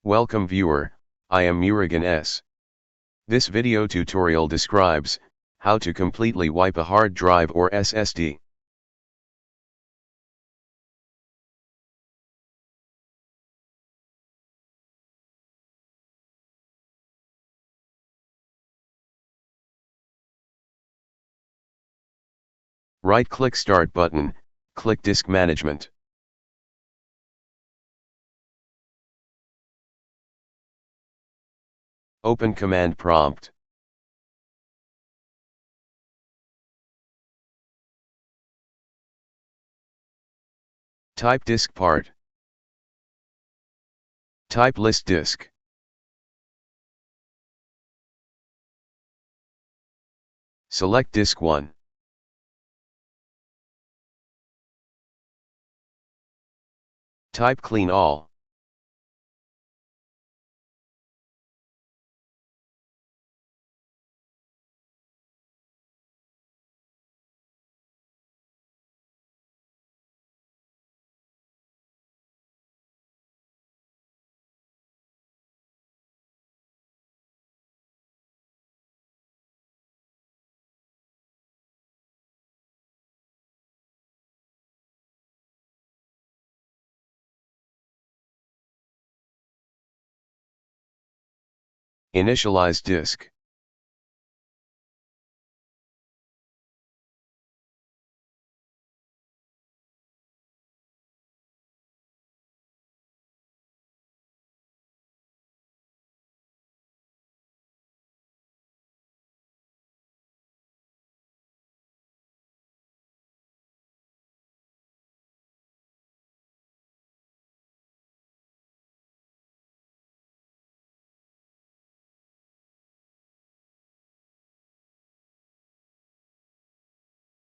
Welcome viewer, I am Murugan S. This video tutorial describes how to completely wipe a hard drive or SSD. Right-click Start button, click Disk Management. Open Command Prompt. Type disk part. Type list disk. Select disk 1. Type clean all. Initialize disk.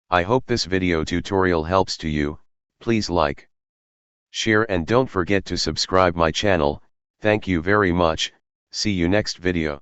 I hope this video tutorial helps to you. Please like, share and don't forget to subscribe my channel. Thank you very much. See you next video.